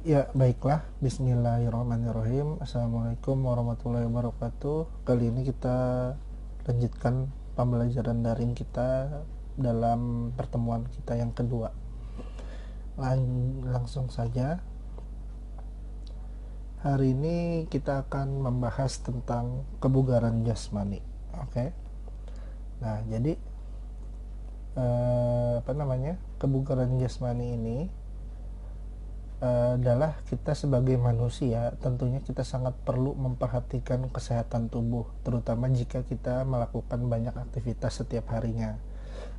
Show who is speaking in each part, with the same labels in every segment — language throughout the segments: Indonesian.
Speaker 1: Ya, baiklah. Bismillahirrahmanirrahim. Assalamualaikum warahmatullahi wabarakatuh. Kali ini kita lanjutkan pembelajaran daring kita dalam pertemuan kita yang kedua. Langsung saja. Hari ini kita akan membahas tentang kebugaran jasmani. Oke. Nah, jadi kebugaran jasmani ini adalah kita sebagai manusia tentunya kita sangat perlu memperhatikan kesehatan tubuh, terutama jika kita melakukan banyak aktivitas setiap harinya,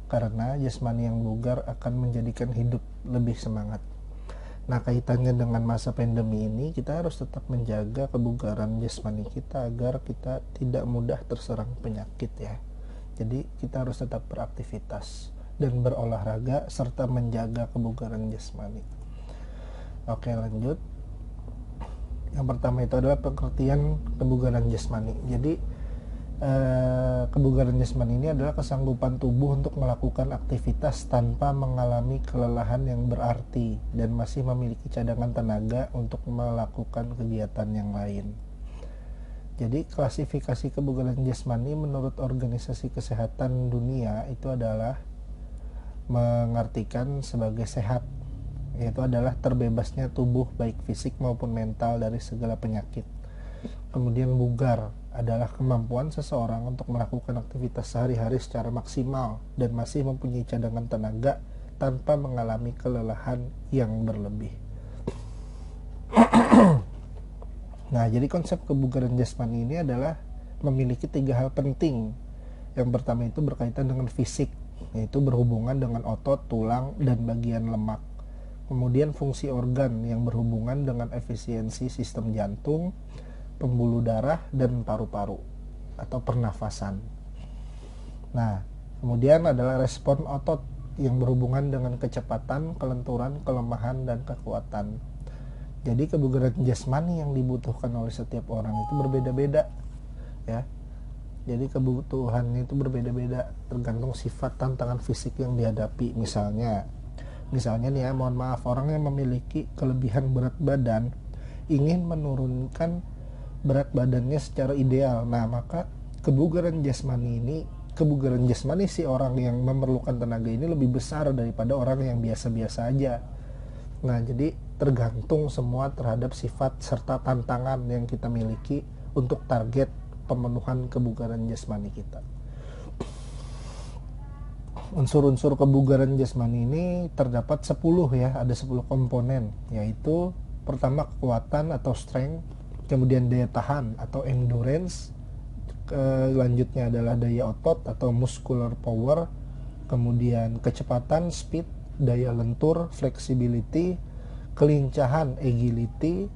Speaker 1: karena jasmani yang bugar akan menjadikan hidup lebih semangat. Nah, kaitannya dengan masa pandemi ini, kita harus tetap menjaga kebugaran jasmani kita agar kita tidak mudah terserang penyakit ya. Jadi kita harus tetap beraktivitas dan berolahraga serta menjaga kebugaran jasmani. Oke, lanjut. Yang pertama itu adalah pengertian kebugaran jasmani. Jadi kebugaran jasmani ini adalah kesanggupan tubuh untuk melakukan aktivitas tanpa mengalami kelelahan yang berarti dan masih memiliki cadangan tenaga untuk melakukan kegiatan yang lain. Jadi klasifikasi kebugaran jasmani menurut Organisasi Kesehatan Dunia itu adalah mengartikan sebagai sehat, yaitu adalah terbebasnya tubuh baik fisik maupun mental dari segala penyakit. Kemudian bugar adalah kemampuan seseorang untuk melakukan aktivitas sehari-hari secara maksimal dan masih mempunyai cadangan tenaga tanpa mengalami kelelahan yang berlebih. Nah, jadi konsep kebugaran jasmani ini adalah memiliki 3 hal penting. Yang pertama itu berkaitan dengan fisik, yaitu berhubungan dengan otot, tulang, dan bagian lemak. Kemudian fungsi organ yang berhubungan dengan efisiensi sistem jantung, pembuluh darah, dan paru-paru atau pernafasan. Nah, kemudian adalah respon otot yang berhubungan dengan kecepatan, kelenturan, kelemahan, dan kekuatan. Jadi kebugaran jasmani yang dibutuhkan oleh setiap orang itu berbeda-beda ya. Jadi kebutuhannya itu berbeda-beda tergantung sifat tantangan fisik yang dihadapi. Misalnya nih ya, mohon maaf, orang yang memiliki kelebihan berat badan ingin menurunkan berat badannya secara ideal. Nah, maka kebugaran jasmani si orang yang memerlukan tenaga ini lebih besar daripada orang yang biasa-biasa aja. Nah, jadi tergantung semua terhadap sifat serta tantangan yang kita miliki untuk target pemenuhan kebugaran jasmani kita. Unsur-unsur kebugaran jasmani ini terdapat 10 ya, ada 10 komponen, yaitu pertama kekuatan atau strength, kemudian daya tahan atau endurance, selanjutnya adalah daya otot atau muscular power, kemudian kecepatan speed, daya lentur flexibility, kelincahan agility,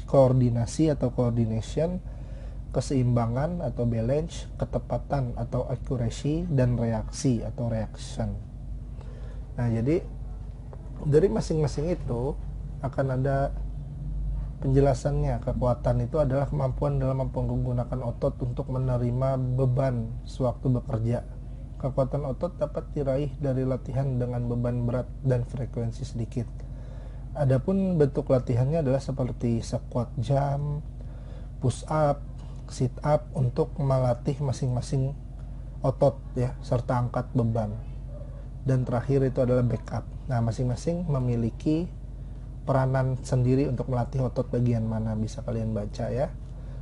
Speaker 1: koordinasi atau coordination, keseimbangan atau balance, ketepatan atau accuracy, dan reaksi atau reaction. Nah, jadi dari masing-masing itu akan ada penjelasannya. Kekuatan itu adalah kemampuan dalam menggunakan otot untuk menerima beban sewaktu bekerja. Kekuatan otot dapat diraih dari latihan dengan beban berat dan frekuensi sedikit. Adapun bentuk latihannya adalah seperti squat jump, push up, sit up untuk melatih masing-masing otot ya, serta angkat beban. Dan terakhir itu adalah back up. Nah, masing-masing memiliki peranan sendiri untuk melatih otot bagian mana, bisa kalian baca ya.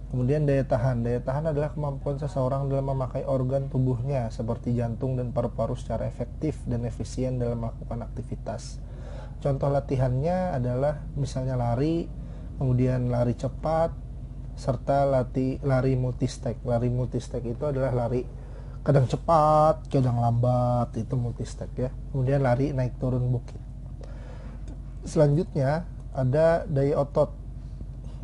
Speaker 1: Kemudian daya tahan adalah kemampuan seseorang dalam memakai organ tubuhnya seperti jantung dan paru-paru secara efektif dan efisien dalam melakukan aktivitas. Contoh latihannya adalah misalnya lari, kemudian lari cepat, serta lari multi-stack. Lari multi-stack itu adalah lari kadang cepat, kadang lambat, itu multi-stack ya. Kemudian lari naik turun bukit. Selanjutnya ada daya otot.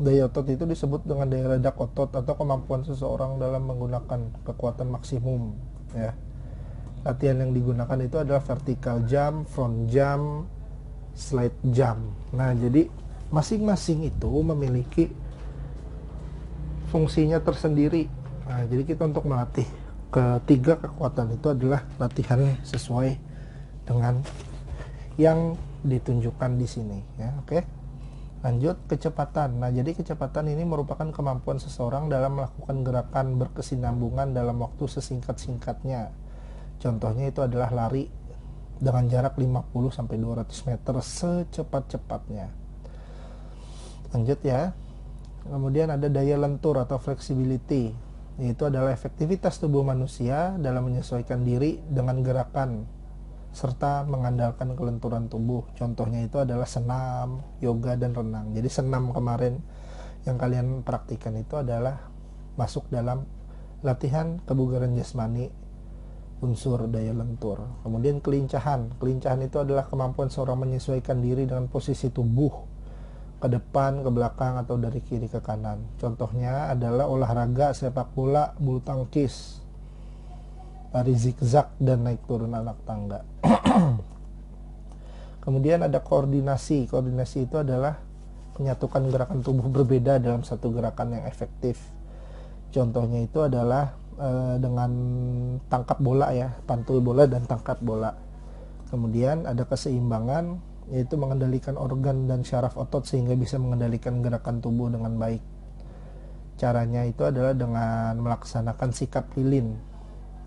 Speaker 1: Daya otot itu disebut dengan daya ledak otot atau kemampuan seseorang dalam menggunakan kekuatan maksimum ya. Latihan yang digunakan itu adalah vertical jump, front jump, slide jump. Nah, jadi masing-masing itu memiliki fungsinya tersendiri. Nah, jadi kita untuk melatih ketiga kekuatan itu adalah latihan sesuai dengan yang ditunjukkan di sini ya. Oke. Lanjut, kecepatan. Nah, jadi kecepatan ini merupakan kemampuan seseorang dalam melakukan gerakan berkesinambungan dalam waktu sesingkat-singkatnya. Contohnya itu adalah lari dengan jarak 50-200 meter secepat-cepatnya. Lanjut ya. Kemudian ada daya lentur atau flexibility, yaitu adalah efektivitas tubuh manusia dalam menyesuaikan diri dengan gerakan serta mengandalkan kelenturan tubuh. Contohnya itu adalah senam, yoga, dan renang. Jadi senam kemarin yang kalian praktikan itu adalah masuk dalam latihan kebugaran jasmani unsur daya lentur. Kemudian kelincahan. Kelincahan itu adalah kemampuan seorang menyesuaikan diri dengan posisi tubuh ke depan, ke belakang, atau dari kiri ke kanan. Contohnya adalah olahraga sepak bola, bulu tangkis, lari zigzag, dan naik turun anak tangga. Kemudian ada koordinasi. Koordinasi itu adalah menyatukan gerakan tubuh berbeda dalam satu gerakan yang efektif. Contohnya itu adalah dengan tangkap bola ya, pantul bola dan tangkap bola. Kemudian ada keseimbangan, yaitu mengendalikan organ dan syaraf otot sehingga bisa mengendalikan gerakan tubuh dengan baik. Caranya itu adalah dengan melaksanakan sikap lilin.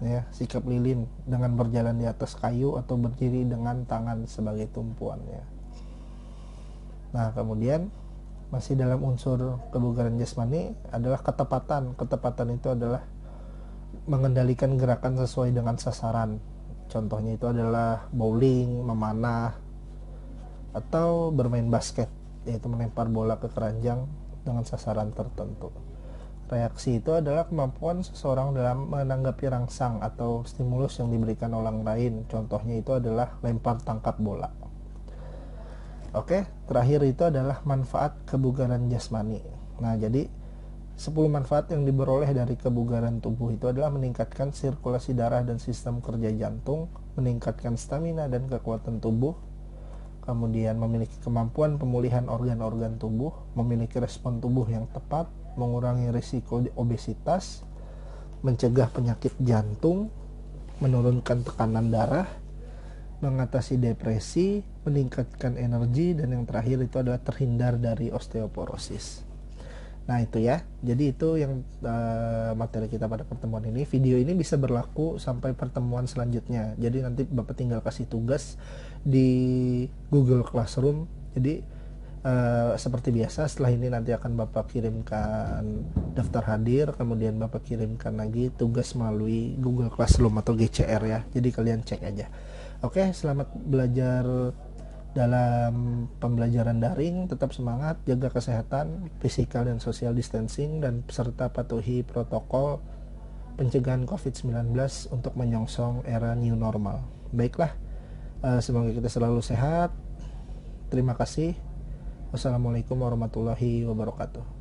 Speaker 1: Ya, sikap lilin dengan berjalan di atas kayu atau berdiri dengan tangan sebagai tumpuannya. Nah, kemudian masih dalam unsur kebugaran jasmani adalah ketepatan. Ketepatan itu adalah mengendalikan gerakan sesuai dengan sasaran. Contohnya itu adalah bowling, memanah, atau bermain basket, yaitu melempar bola ke keranjang dengan sasaran tertentu. Reaksi itu adalah kemampuan seseorang dalam menanggapi rangsang atau stimulus yang diberikan orang lain. Contohnya itu adalah lempar tangkap bola. Oke, terakhir itu adalah manfaat kebugaran jasmani. Nah, jadi 10 manfaat yang diperoleh dari kebugaran tubuh itu adalah meningkatkan sirkulasi darah dan sistem kerja jantung, meningkatkan stamina dan kekuatan tubuh, kemudian memiliki kemampuan pemulihan organ-organ tubuh, memiliki respon tubuh yang tepat, mengurangi risiko obesitas, mencegah penyakit jantung, menurunkan tekanan darah, mengatasi depresi, meningkatkan energi, dan yang terakhir itu adalah terhindar dari osteoporosis. Nah, itu ya. Jadi itu yang materi kita pada pertemuan ini. Video ini bisa berlaku sampai pertemuan selanjutnya. Jadi nanti Bapak tinggal kasih tugas di Google Classroom. Jadi seperti biasa, setelah ini nanti akan Bapak kirimkan daftar hadir, kemudian Bapak kirimkan lagi tugas melalui Google Classroom atau GCR ya. Jadi kalian cek aja. Oke, selamat belajar dalam pembelajaran daring. Tetap semangat, jaga kesehatan, physical dan social distancing, dan serta patuhi protokol pencegahan COVID-19 untuk menyongsong era new normal. Baiklah, semoga kita selalu sehat. Terima kasih. Wassalamualaikum warahmatullahi wabarakatuh.